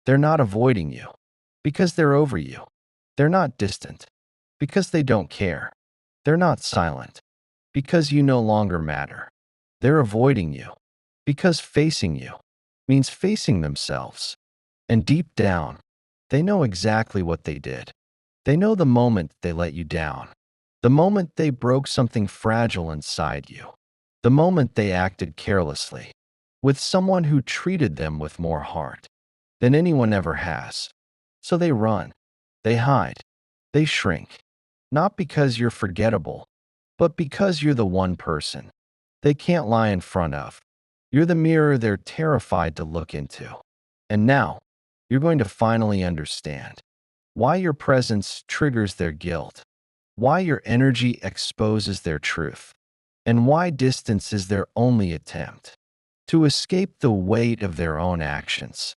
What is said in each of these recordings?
They're not avoiding you because they're over you. They're not distant because they don't care. They're not silent because you no longer matter. They're avoiding you because facing you means facing themselves. And deep down, they know exactly what they did. They know the moment they let you down, the moment they broke something fragile inside you, the moment they acted carelessly with someone who treated them with more heart than anyone ever has. So they run, they hide, they shrink, not because you're forgettable, but because you're the one person they can't lie in front of. You're the mirror they're terrified to look into. And now, you're going to finally understand why your presence triggers their guilt, why your energy exposes their truth, and why distance is their only attempt to escape the weight of their own actions.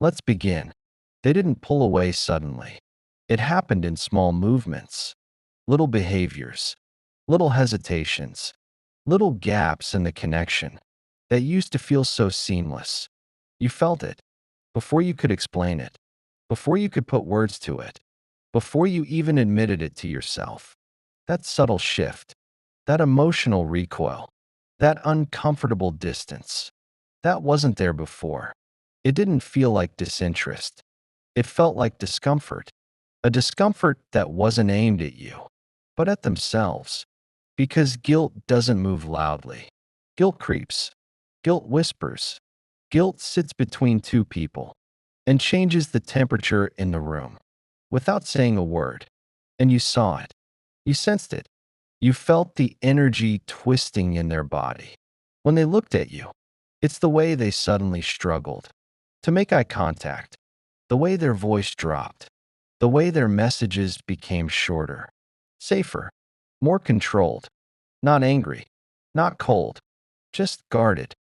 Let's begin. They didn't pull away suddenly. It happened in small movements, little behaviors, little hesitations, little gaps in the connection that used to feel so seamless. You felt it before you could explain it, before you could put words to it, before you even admitted it to yourself. That subtle shift, that emotional recoil, that uncomfortable distance, that wasn't there before. It didn't feel like disinterest. It felt like discomfort, a discomfort that wasn't aimed at you, but at themselves. Because guilt doesn't move loudly. Guilt creeps. Guilt whispers. Guilt sits between two people and changes the temperature in the room without saying a word. And you saw it. You sensed it. You felt the energy twisting in their body. When they looked at you, it's the way they suddenly struggled to make eye contact, the way their voice dropped, the way their messages became shorter, safer, more controlled, not angry, not cold, just guarded,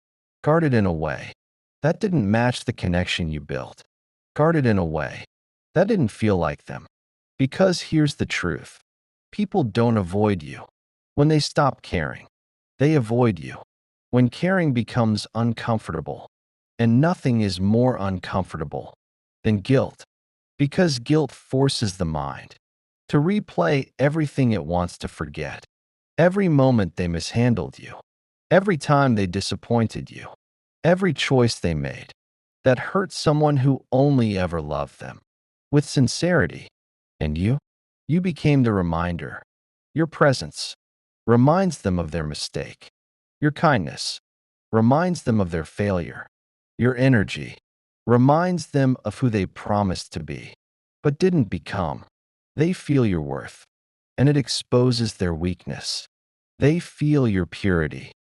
guarded in a way that didn't match the connection you built, guarded in a way that didn't feel like them. Because here's the truth. People don't avoid you when they stop caring. They avoid you when caring becomes uncomfortable. And nothing is more uncomfortable than guilt, because guilt forces the mind to replay everything it wants to forget. Every moment they mishandled you, every time they disappointed you, every choice they made that hurt someone who only ever loved them with sincerity. And you became the reminder. Your presence reminds them of their mistake. Your kindness reminds them of their failure. Your energy reminds them of who they promised to be, but didn't become. They feel your worth, and it exposes their weakness. They feel your purity,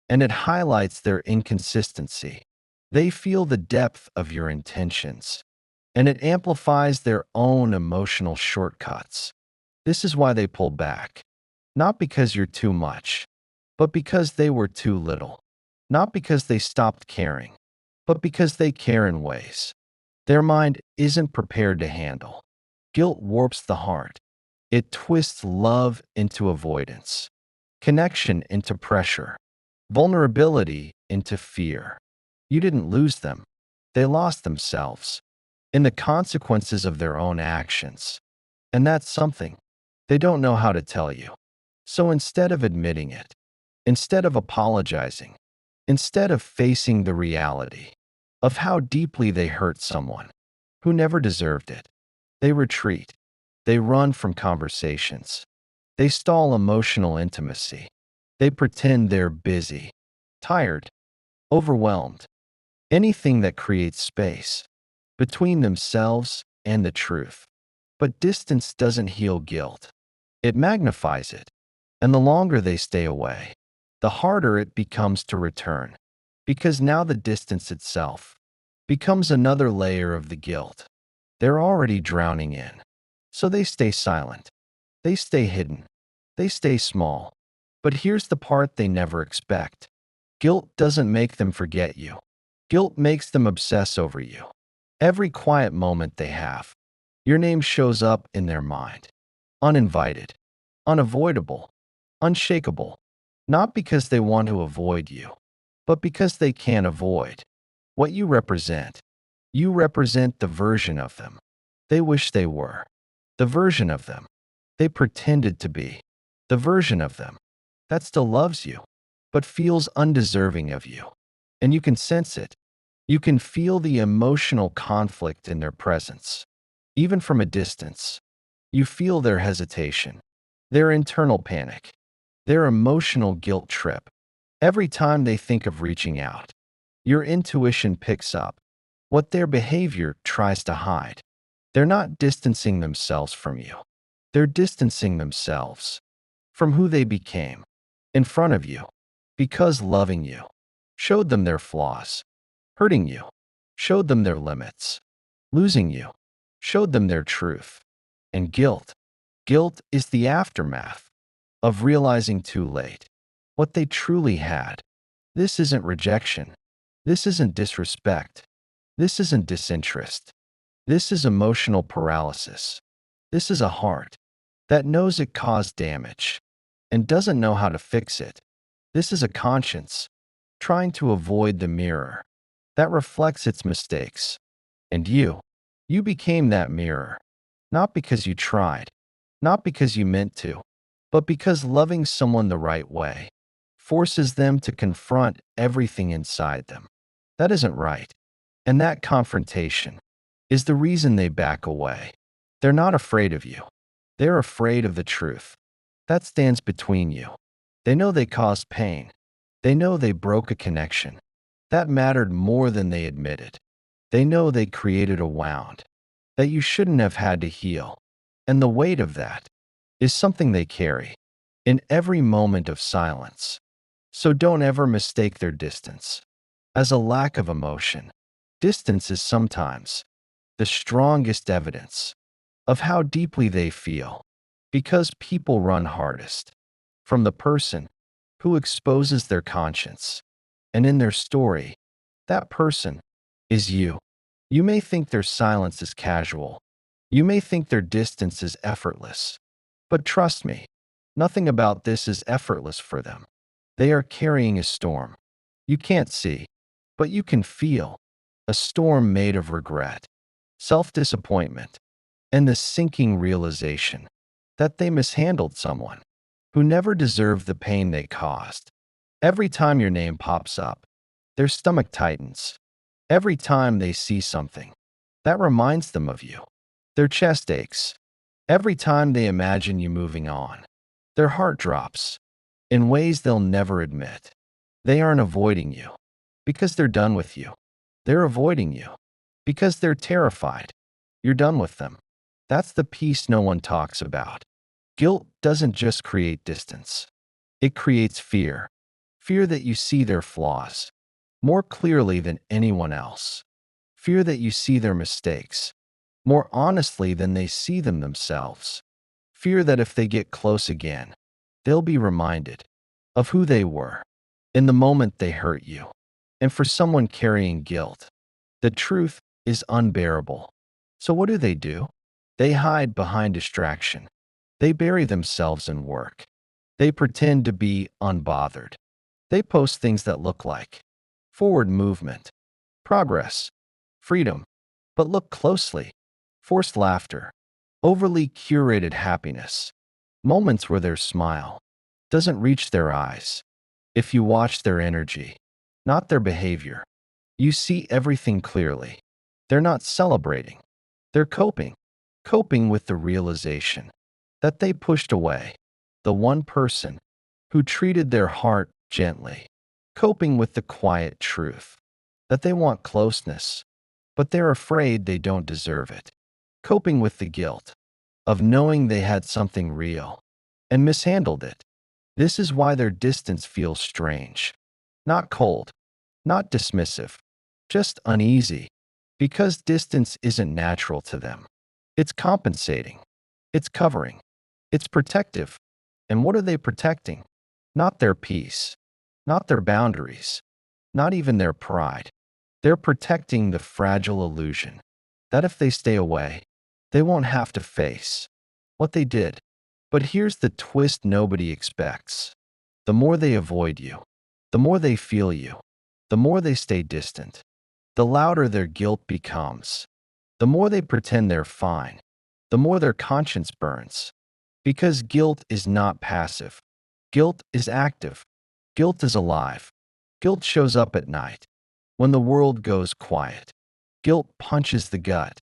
and it highlights their inconsistency. They feel the depth of your intentions, and it amplifies their own emotional shortcuts. This is why they pull back. Not because you're too much, but because they were too little. Not because they stopped caring, but because they care in ways their mind isn't prepared to handle. Guilt warps the heart. It twists love into avoidance, connection into pressure, vulnerability into fear. You didn't lose them. They lost themselves in the consequences of their own actions. And that's something they don't know how to tell you. So instead of admitting it, instead of apologizing, instead of facing the reality of how deeply they hurt someone who never deserved it, they retreat. They run from conversations. They stall emotional intimacy. They pretend they're busy, tired, overwhelmed. Anything that creates space between themselves and the truth. But distance doesn't heal guilt. It magnifies it. And the longer they stay away, the harder it becomes to return. Because now the distance itself becomes another layer of the guilt they're already drowning in. So they stay silent. They stay hidden. They stay small. But here's the part they never expect. Guilt doesn't make them forget you. Guilt makes them obsess over you. Every quiet moment they have, your name shows up in their mind. Uninvited, unavoidable, unshakable. Not because they want to avoid you, but because they can't avoid what you represent. You represent the version of them they wish they were, the version of them they pretended to be, the version of them that still loves you, but feels undeserving of you. And you can sense it. You can feel the emotional conflict in their presence. Even from a distance, you feel their hesitation, their internal panic, their emotional guilt trip. Every time they think of reaching out, your intuition picks up what their behavior tries to hide. They're not distancing themselves from you. They're distancing themselves from who they became in front of you, because loving you showed them their flaws, hurting you showed them their limits, losing you showed them their truth. And guilt is the aftermath of realizing too late what they truly had. This isn't rejection. This isn't disrespect. This isn't disinterest. This is emotional paralysis. This is a heart that knows it caused damage and doesn't know how to fix it. This is a conscience trying to avoid the mirror that reflects its mistakes. And you became that mirror, not because you tried, not because you meant to, but because loving someone the right way forces them to confront everything inside them that isn't right. And that confrontation is the reason they back away. They're not afraid of you. They're afraid of the truth that stands between you. They know they caused pain. They know they broke a connection that mattered more than they admitted. They know they created a wound that you shouldn't have had to heal. And the weight of that is something they carry in every moment of silence. So don't ever mistake their distance as a lack of emotion. Distance is sometimes the strongest evidence of how deeply they feel, because people run hardest from the person who exposes their conscience. And in their story, that person is you. You may think their silence is casual. You may think their distance is effortless. But trust me, nothing about this is effortless for them. They are carrying a storm you can't see, but you can feel, a storm made of regret, self-disappointment, and the sinking realization that they mishandled someone who never deserved the pain they caused. Every time your name pops up, their stomach tightens. Every time they see something that reminds them of you, their chest aches. Every time they imagine you moving on, their heart drops in ways they'll never admit. They aren't avoiding you because they're done with you. They're avoiding you because they're terrified you're done with them. That's the piece no one talks about. Guilt doesn't just create distance. It creates fear. Fear that you see their flaws more clearly than anyone else. Fear that you see their mistakes more honestly than they see them themselves. Fear that if they get close again, they'll be reminded of who they were in the moment they hurt you. And for someone carrying guilt, the truth is unbearable. So what do? They hide behind distraction. They bury themselves in work. They pretend to be unbothered. They post things that look like forward movement, progress, freedom. But look closely. Forced laughter, overly curated happiness, moments where their smile doesn't reach their eyes. If you watch their energy, not their behavior, you see everything clearly. They're not celebrating. They're coping with the realization that they pushed away the one person who treated their heart gently, coping with the quiet truth that they want closeness, but they're afraid they don't deserve it, coping with the guilt of knowing they had something real and mishandled it. This is why their distance feels strange, not cold, not dismissive, just uneasy, because distance isn't natural to them. It's compensating, it's covering, it's protective. And what are they protecting? Not their peace, not their boundaries, not even their pride. They're protecting the fragile illusion that if they stay away, they won't have to face what they did. But here's the twist nobody expects. The more they avoid you, the more they feel you, the more they stay distant, the louder their guilt becomes. The more they pretend they're fine, the more their conscience burns. Because guilt is not passive. Guilt is active. Guilt is alive. Guilt shows up at night, when the world goes quiet. Guilt punches the gut,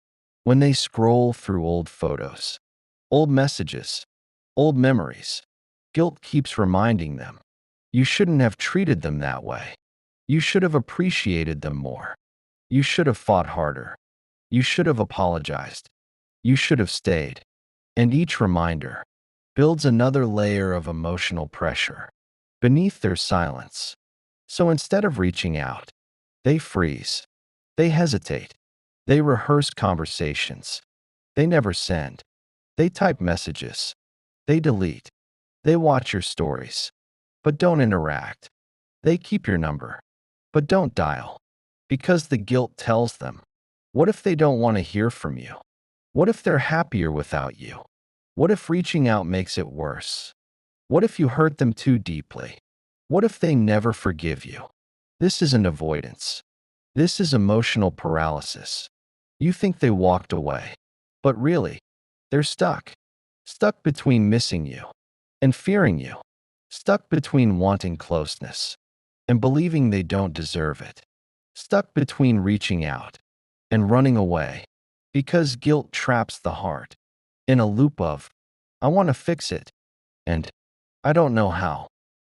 when they scroll through old photos, old messages, old memories. Guilt keeps reminding them, you shouldn't have treated them that way. You should have appreciated them more. You should have fought harder. You should have apologized. You should have stayed. And each reminder builds another layer of emotional pressure beneath their silence. So instead of reaching out, they freeze. They hesitate. They rehearse conversations. They never send. They type messages. They delete. They watch your stories, but don't interact. They keep your number, but don't dial. Because the guilt tells them, what if they don't want to hear from you? What if they're happier without you? What if reaching out makes it worse? What if you hurt them too deeply? What if they never forgive you? This isn't avoidance. This is emotional paralysis. You think they walked away, but really, they're stuck. Stuck between missing you and fearing you. Stuck between wanting closeness and believing they don't deserve it. Stuck between reaching out and running away. Because guilt traps the heart in a loop of, I want to fix it, and I don't know how.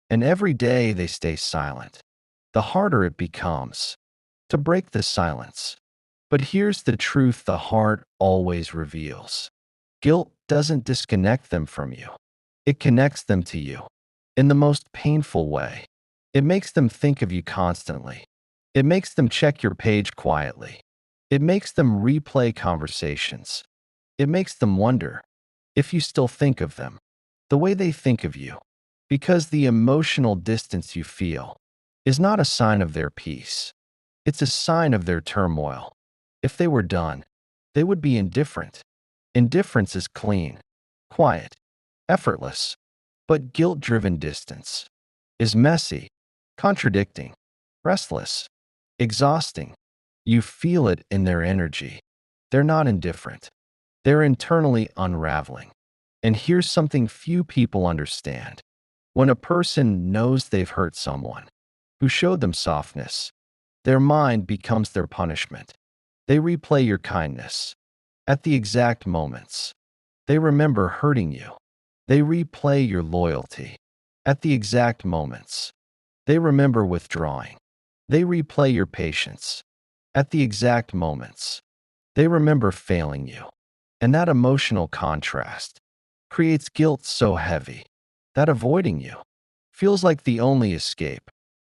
And every day they stay silent, the harder it becomes to break the silence. But here's the truth the heart always reveals. Guilt doesn't disconnect them from you. It connects them to you in the most painful way. It makes them think of you constantly. It makes them check your page quietly. It makes them replay conversations. It makes them wonder if you still think of them the way they think of you. Because the emotional distance you feel is not a sign of their peace. It's a sign of their turmoil. If they were done, they would be indifferent. Indifference is clean, quiet, effortless. But guilt-driven distance is messy, contradicting, restless, exhausting. You feel it in their energy. They're not indifferent. They're internally unraveling. And here's something few people understand. When a person knows they've hurt someone who showed them softness, their mind becomes their punishment. They replay your kindness at the exact moments. They remember hurting you. They replay your loyalty at the exact moments. They remember withdrawing. They replay your patience at the exact moments. They remember failing you. And that emotional contrast creates guilt so heavy that avoiding you feels like the only escape.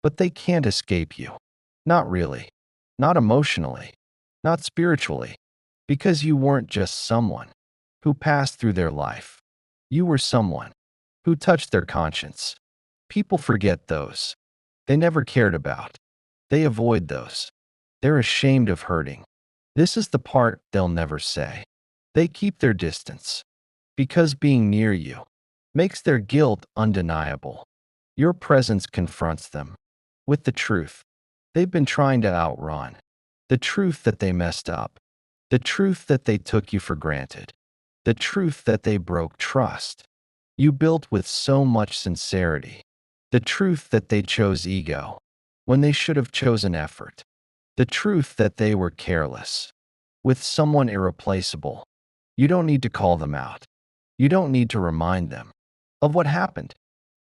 But they can't escape you. Not really. Not emotionally. Not spiritually. Because you weren't just someone who passed through their life. You were someone who touched their conscience. People forget those they never cared about. They avoid those they're ashamed of hurting. This is the part they'll never say. They keep their distance because being near you makes their guilt undeniable. Your presence confronts them with the truth they've been trying to outrun, the truth that they messed up, the truth that they took you for granted, the truth that they broke trust you built with so much sincerity, the truth that they chose ego when they should have chosen effort, the truth that they were careless with someone irreplaceable. You don't need to call them out. You don't need to remind them of what happened.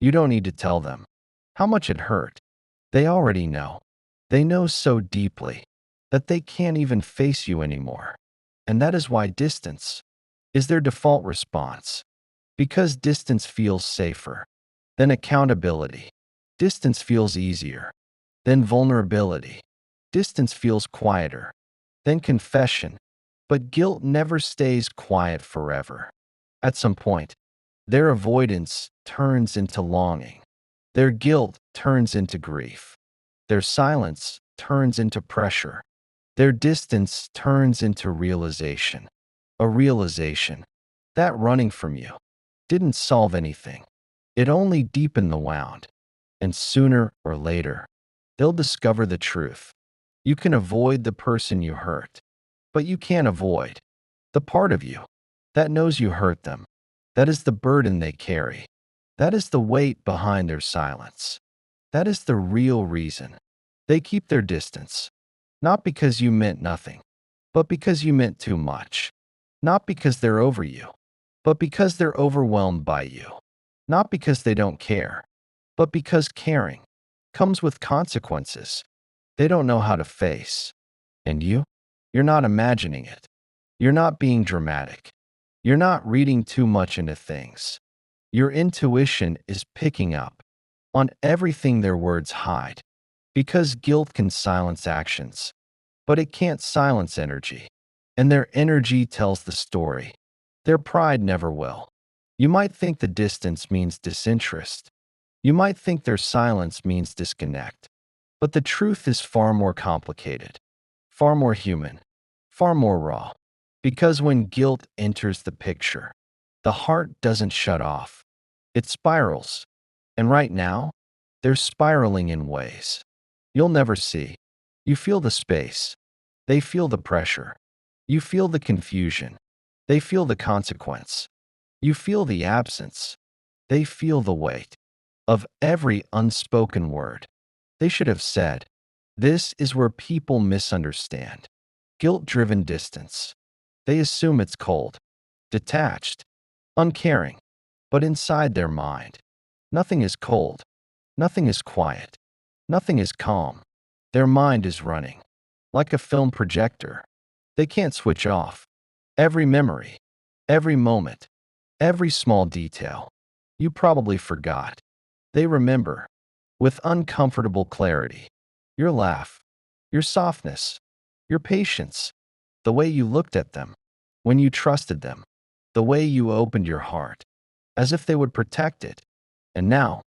You don't need to tell them how much it hurt. They already know. They know so deeply that they can't even face you anymore. And that is why distance is their default response. Because distance feels safer than accountability. Distance feels easier than vulnerability. Distance feels quieter than confession. But guilt never stays quiet forever. At some point, their avoidance turns into longing. Their guilt turns into grief. Their silence turns into pressure. Their distance turns into realization. A realization that running from you didn't solve anything. It only deepened the wound. And sooner or later, they'll discover the truth. You can avoid the person you hurt, but you can't avoid the part of you that knows you hurt them. That is the burden they carry. That is the weight behind their silence. That is the real reason they keep their distance. Not because you meant nothing, but because you meant too much. Not because they're over you, but because they're overwhelmed by you. Not because they don't care, but because caring comes with consequences they don't know how to face. And you're not imagining it. You're not being dramatic. You're not reading too much into things. Your intuition is picking up on everything their words hide. Because guilt can silence actions, but it can't silence energy. And their energy tells the story. Their pride never will. You might think the distance means disinterest. You might think their silence means disconnect. But the truth is far more complicated, far more human, far more raw. Because when guilt enters the picture, the heart doesn't shut off. It spirals. And right now, they're spiraling in ways you'll never see. You feel the space. They feel the pressure. You feel the confusion. They feel the consequence. You feel the absence. They feel the weight of every unspoken word they should have said. This is where people misunderstand guilt-driven distance. They assume it's cold, detached, uncaring. But inside their mind, nothing is cold, nothing is quiet, nothing is calm. Their mind is running like a film projector. They can't switch off. Every memory, every moment, every small detail you probably forgot, they remember with uncomfortable clarity. Your laugh, your softness, your patience, the way you looked at them when you trusted them, the way you opened your heart as if they would protect it. And now,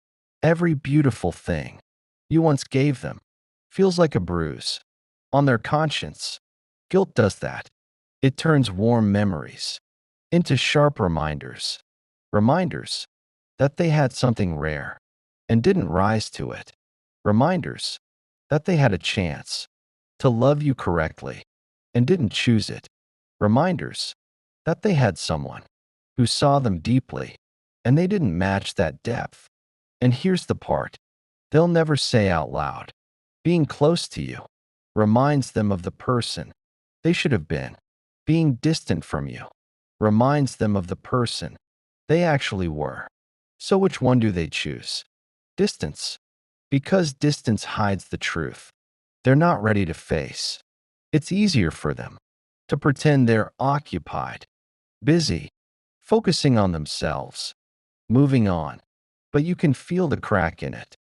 every beautiful thing you once gave them feels like a bruise on their conscience. Guilt does that. It turns warm memories into sharp reminders, reminders that they had something rare and didn't rise to it, reminders that they had a chance to love you correctly and didn't choose it, reminders that they had someone who saw them deeply and they didn't match that depth. And here's the part they'll never say out loud. Being close to you reminds them of the person they should have been. Being distant from you reminds them of the person they actually were. So which one do they choose? Distance. Because distance hides the truth they're not ready to face. It's easier for them to pretend they're occupied, busy, focusing on themselves, moving on. But you can feel the crack in it,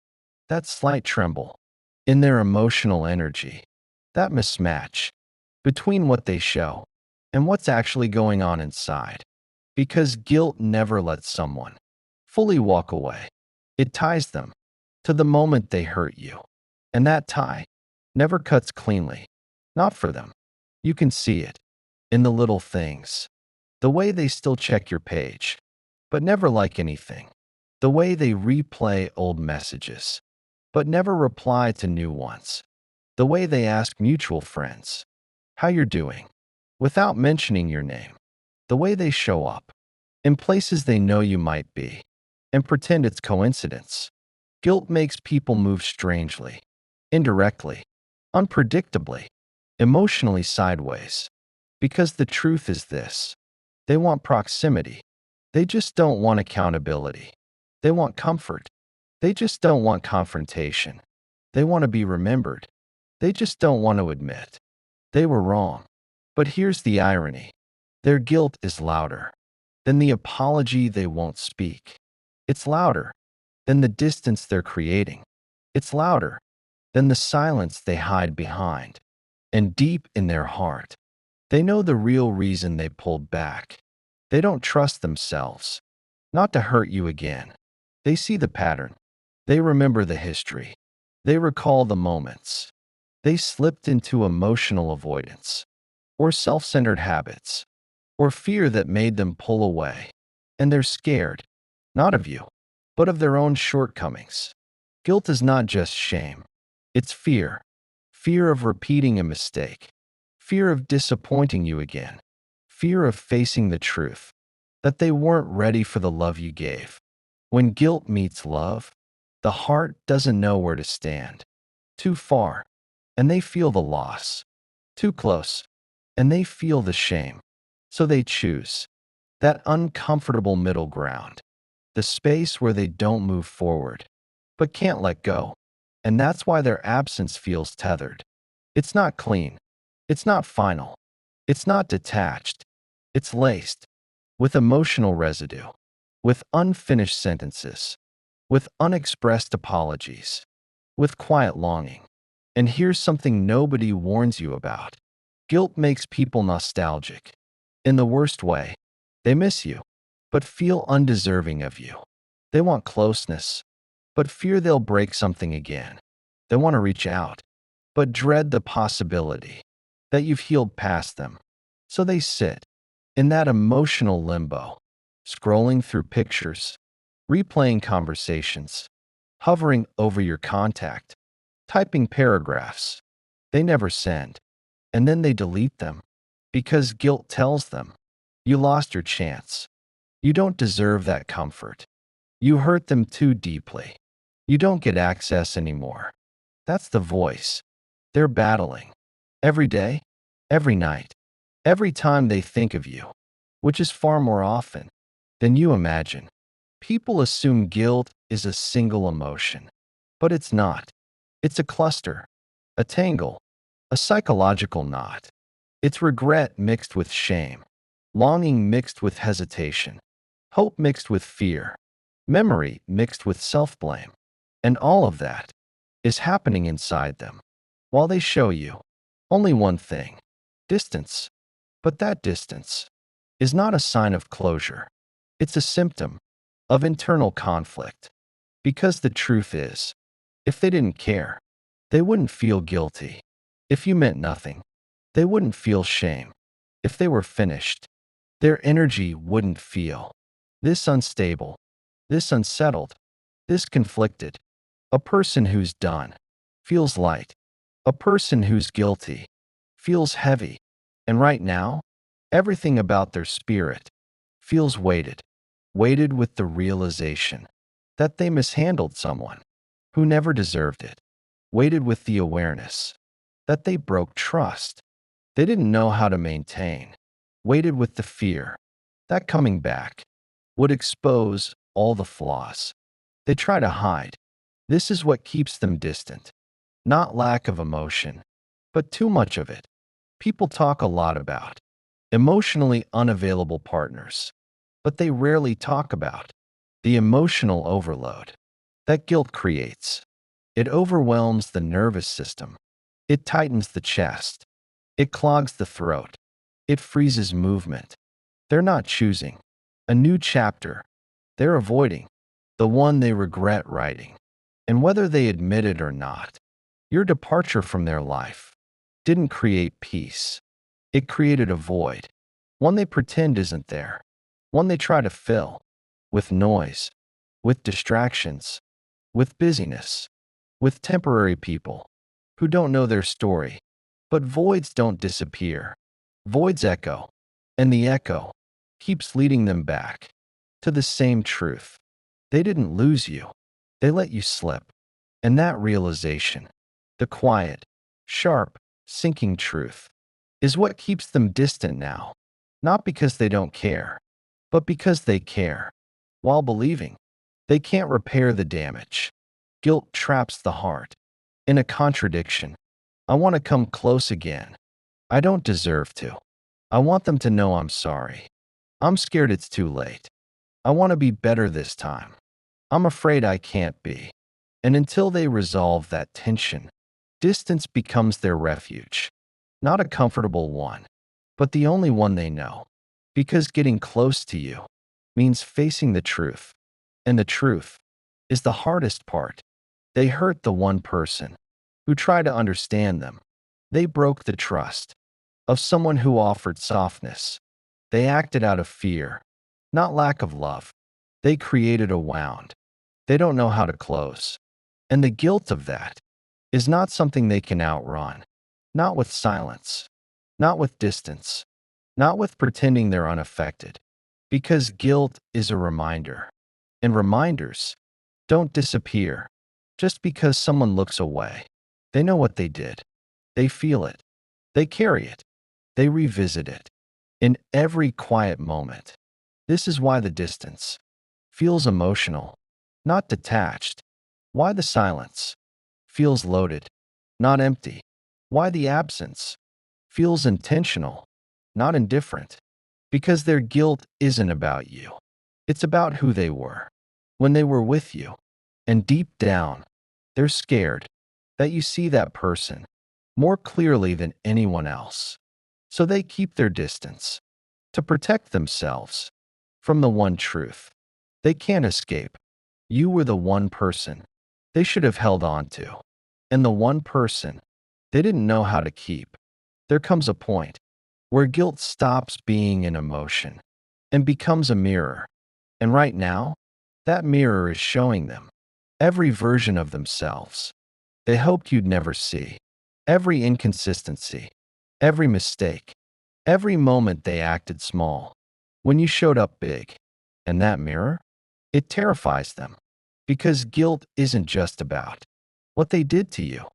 that slight tremble in their emotional energy, that mismatch between what they show and what's actually going on inside. Because guilt never lets someone fully walk away. It ties them to the moment they hurt you. And that tie never cuts cleanly. Not for them. You can see it in the little things. The way they still check your page, but never like anything. The way they replay old messages, but never reply to new ones. The way they ask mutual friends how you're doing without mentioning your name. The way they show up in places they know you might be and pretend it's coincidence. Guilt makes people move strangely, indirectly, unpredictably, emotionally sideways. Because the truth is this: they want proximity. They just don't want accountability. They want comfort. They just don't want confrontation. They want to be remembered. They just don't want to admit they were wrong. But here's the irony: their guilt is louder than the apology they won't speak. It's louder than the distance they're creating. It's louder than the silence they hide behind. And deep in their heart, they know the real reason they pulled back. They don't trust themselves, not to hurt you again. They see the pattern. They remember the history. They recall the moments they slipped into emotional avoidance, or self-centered habits, or fear that made them pull away. And they're scared, not of you, but of their own shortcomings. Guilt is not just shame. It's fear. fear of repeating a mistake, fear of disappointing you again, fear of facing the truth that they weren't ready for the love you gave. When guilt meets love, the heart doesn't know where to stand. Too far, and they feel the loss. Too close, and they feel the shame. So they choose that uncomfortable middle ground, the space where they don't move forward, but can't let go. And that's why their absence feels tethered. It's not clean. It's not final. It's not detached. It's laced with emotional residue, with unfinished sentences, with unexpressed apologies, with quiet longing. And here's something nobody warns you about. Guilt makes people nostalgic. In the worst way, they miss you, but feel undeserving of you. They want closeness, but fear they'll break something again. They want to reach out, but dread the possibility that you've healed past them. So they sit in that emotional limbo, scrolling through pictures, replaying conversations, hovering over your contact, typing paragraphs they never send, and then they delete them because guilt tells them you lost your chance. You don't deserve that comfort. You hurt them too deeply. You don't get access anymore. That's the voice they're battling every day, every night, every time they think of you, which is far more often than you imagine. People assume guilt is a single emotion, but it's not. It's a cluster, a tangle, a psychological knot. It's regret mixed with shame, longing mixed with hesitation, hope mixed with fear, memory mixed with self-blame. And all of that is happening inside them while they show you only one thing: distance. But that distance is not a sign of closure. It's a symptom of internal conflict. Because the truth is, if they didn't care, they wouldn't feel guilty. If you meant nothing, they wouldn't feel shame. If they were finished, their energy wouldn't feel this unstable, this unsettled, this conflicted. A person who's done feels light. A person who's guilty feels heavy. And right now, everything about their spirit feels weighted with the realization that they mishandled someone who never deserved it, weighted with the awareness that they broke trust they didn't know how to maintain, weighted with the fear that coming back would expose all the flaws they try to hide. This is what keeps them distant, not lack of emotion, but too much of it. People talk a lot about emotionally unavailable partners, but they rarely talk about the emotional overload that guilt creates. It overwhelms the nervous system. It tightens the chest. It clogs the throat. It freezes movement. They're not choosing a new chapter. They're avoiding the one they regret writing. And whether they admit it or not, your departure from their life didn't create peace. It created a void, one they pretend isn't there, one they try to fill with noise, with distractions, with busyness, with temporary people who don't know their story. But voids don't disappear. Voids echo, and the echo keeps leading them back to the same truth. They didn't lose you. They let you slip. And that realization, the quiet, sharp, sinking truth, is what keeps them distant now. Not because they don't care, but because they care, while believing they can't repair the damage. Guilt traps the heart in a contradiction. I want to come close again. I don't deserve to. I want them to know I'm sorry. I'm scared it's too late. I want to be better this time. I'm afraid I can't be. And until they resolve that tension, distance becomes their refuge. Not a comfortable one, but the only one they know. Because getting close to you means facing the truth. And the truth is the hardest part. They hurt the one person who tried to understand them. They broke the trust of someone who offered softness. They acted out of fear, not lack of love. They created a wound they don't know how to close. And the guilt of that is not something they can outrun. Not with silence. Not with distance. Not with pretending they're unaffected. Because guilt is a reminder. And reminders don't disappear just because someone looks away. They know what they did. They feel it. They carry it. They revisit it. In every quiet moment. This is why the distance feels emotional, not detached. Why the silence feels loaded, not empty. Why the absence feels intentional, not indifferent. Because their guilt isn't about you. It's about who they were when they were with you. And deep down, they're scared that you see that person more clearly than anyone else. So they keep their distance to protect themselves from the one truth they can't escape. You were the one person they should have held on to, and the one person they didn't know how to keep. There comes a point where guilt stops being an emotion and becomes a mirror. And right now, that mirror is showing them every version of themselves they hoped you'd never see, every inconsistency, every mistake, every moment they acted small when you showed up big. And that mirror, it terrifies them because guilt isn't just about what they did to you,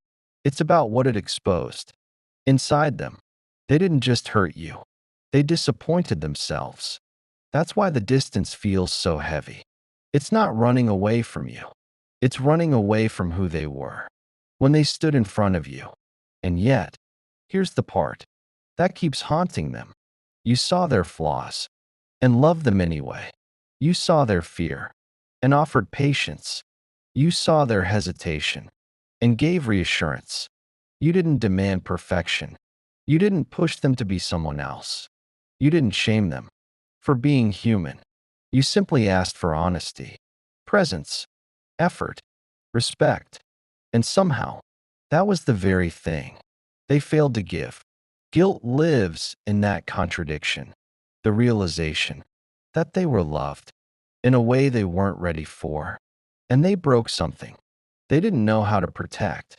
it's about what it exposed inside them. They didn't just hurt you, they disappointed themselves. That's why the distance feels so heavy. It's not running away from you, it's running away from who they were when they stood in front of you. And yet, here's the part that keeps haunting them. You saw their flaws and loved them anyway. You saw their fear and offered patience. You saw their hesitation and gave reassurance. You didn't demand perfection. You didn't push them to be someone else. You didn't shame them for being human. You simply asked for honesty, presence, effort, respect. And somehow, that was the very thing they failed to give. Guilt lives in that contradiction, the realization that they were loved in a way they weren't ready for, and they broke something they didn't know how to protect.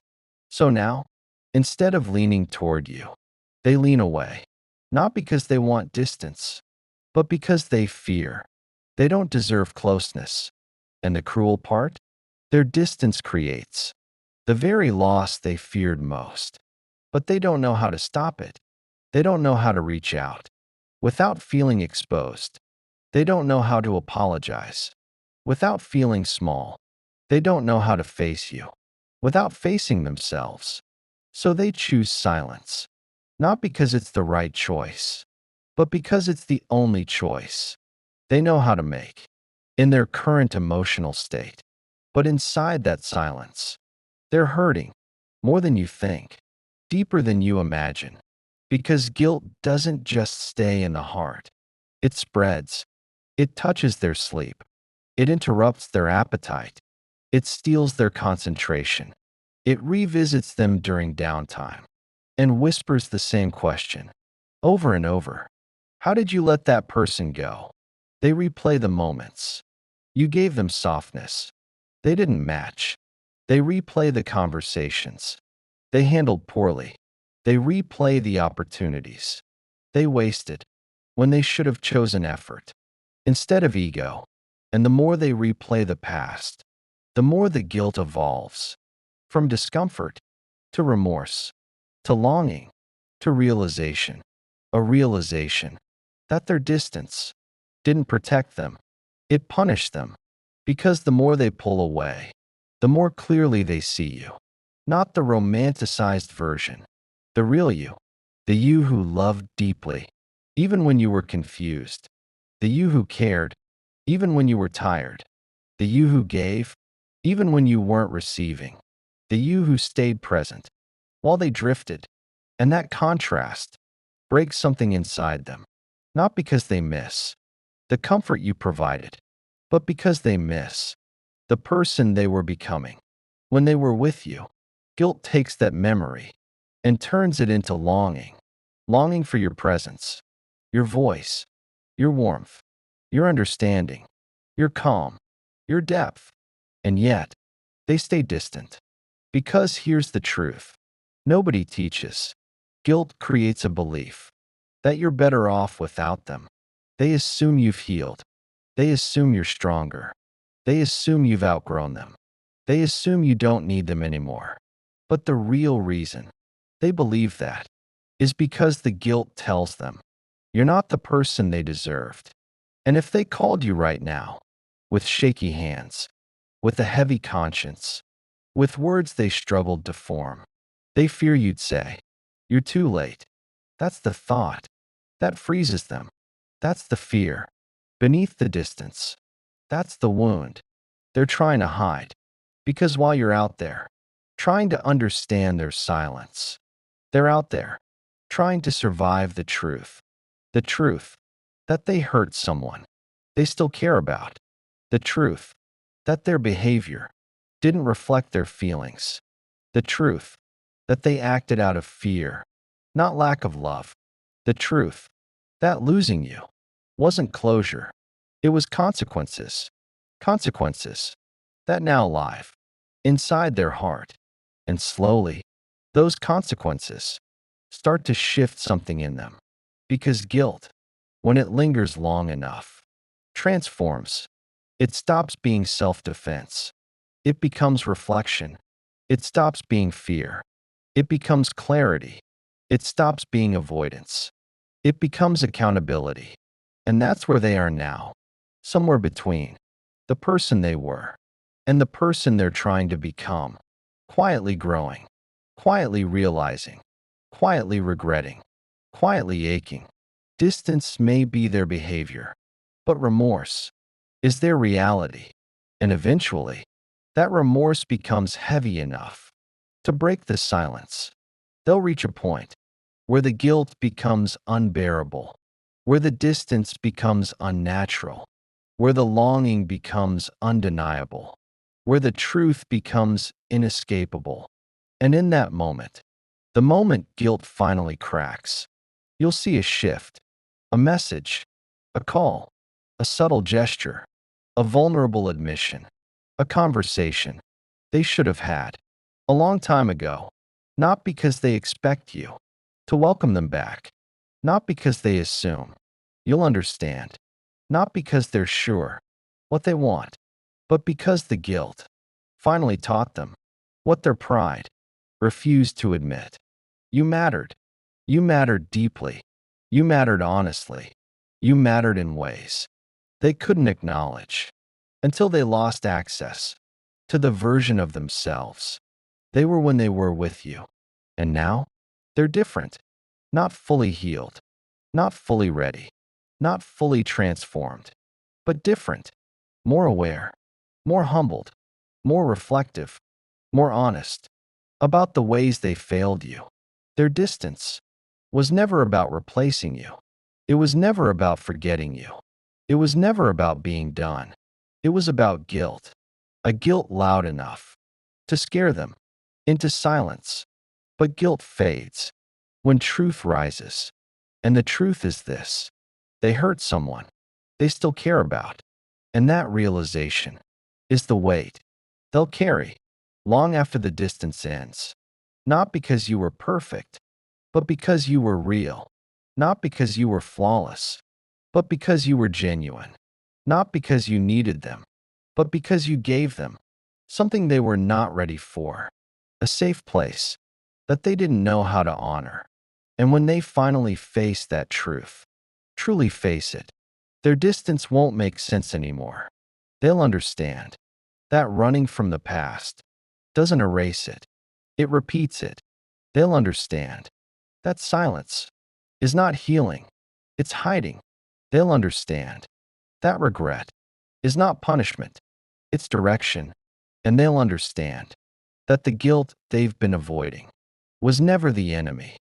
So now, instead of leaning toward you, they lean away, not because they want distance, but because they fear they don't deserve closeness. And the cruel part? Their distance creates the very loss they feared most. But they don't know how to stop it. They don't know how to reach out without feeling exposed. They don't know how to apologize without feeling small. They don't know how to face you without facing themselves. So they choose silence, not because it's the right choice, but because it's the only choice they know how to make in their current emotional state. But inside that silence, they're hurting more than you think, deeper than you imagine, because guilt doesn't just stay in the heart. It spreads. It touches their sleep. It interrupts their appetite. It steals their concentration. It revisits them during downtime and whispers the same question over and over. How did you let that person go? They replay the moments. You gave them softness. They didn't match. They replay the conversations they handled poorly. They replay the opportunities they wasted when they should have chosen effort instead of ego. And the more they replay the past, the more the guilt evolves from discomfort to remorse to longing to realization, a realization that their distance didn't protect them, it punished them. Because the more they pull away, the more clearly they see you. Not the romanticized version, the real you, the you who loved deeply, even when you were confused, the you who cared, even when you were tired, the you who gave, even when you weren't receiving, the you who stayed present while they drifted. And that contrast breaks something inside them, not because they miss the comfort you provided, but because they miss the person they were becoming when they were with you. Guilt takes that memory and turns it into longing, longing for your presence, your voice, your warmth, your understanding, your calm, your depth. And yet, they stay distant. Because here's the truth. Nobody teaches. Guilt creates a belief that you're better off without them. They assume you've healed. They assume you're stronger. They assume you've outgrown them. They assume you don't need them anymore. But the real reason they believe that is because the guilt tells them you're not the person they deserved. And if they called you right now, with shaky hands, with a heavy conscience, with words they struggled to form, they fear you'd say, "You're too late." That's the thought. That freezes them. That's the fear. Beneath the distance. That's the wound they're trying to hide. Because while you're out there, trying to understand their silence, they're out there, trying to survive the truth. The truth that they hurt someone they still care about. The truth that their behavior didn't reflect their feelings. The truth that they acted out of fear, not lack of love. The truth that losing you wasn't closure. It was consequences. Consequences that now live inside their heart. And slowly, those consequences start to shift something in them. Because guilt, when it lingers long enough, transforms. It stops being self-defense. It becomes reflection. It stops being fear. It becomes clarity. It stops being avoidance. It becomes accountability. And that's where they are now, somewhere between the person they were and the person they're trying to become, quietly growing, quietly realizing, quietly regretting, quietly aching. Distance may be their behavior, but remorse is their reality. And eventually, that remorse becomes heavy enough to break the silence. They'll reach a point where the guilt becomes unbearable, where the distance becomes unnatural, where the longing becomes undeniable, where the truth becomes inescapable. And in that moment, the moment guilt finally cracks, you'll see a shift, a message, a call, a subtle gesture, a vulnerable admission, a conversation they should have had a long time ago, not because they expect you to welcome them back, not because they assume you'll understand, not because they're sure what they want, but because the guilt finally taught them what their pride refused to admit. You mattered. You mattered deeply. You mattered honestly. You mattered in ways they couldn't acknowledge until they lost access to the version of themselves they were when they were with you. And now, they're different, not fully healed, not fully ready, not fully transformed, but different, more aware, more humbled, more reflective, more honest about the ways they failed you. Their distance was never about replacing you. It was never about forgetting you. It was never about being done. It was about guilt, a guilt loud enough to scare them into silence. But guilt fades when truth rises. And the truth is this: they hurt someone they still care about. And that realization is the weight they'll carry long after the distance ends. Not because you were perfect, but because you were real. Not because you were flawless, but because you were genuine. Not because you needed them, but because you gave them something they were not ready for, a safe place that they didn't know how to honor. And when they finally face that truth, truly face it, their distance won't make sense anymore. They'll understand that running from the past doesn't erase it, it repeats it. They'll understand that silence is not healing, it's hiding. They'll understand that regret is not punishment, it's direction. And they'll understand that the guilt they've been avoiding was never the enemy.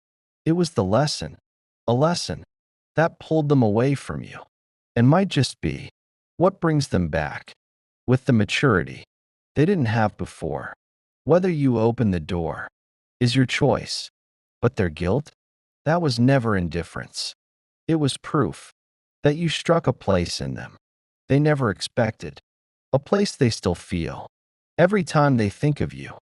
It was the lesson, a lesson that pulled them away from you and might just be what brings them back with the maturity they didn't have before. Whether you open the door is your choice, but their guilt, that was never indifference. It was proof that you struck a place in them they never expected, a place they still feel every time they think of you.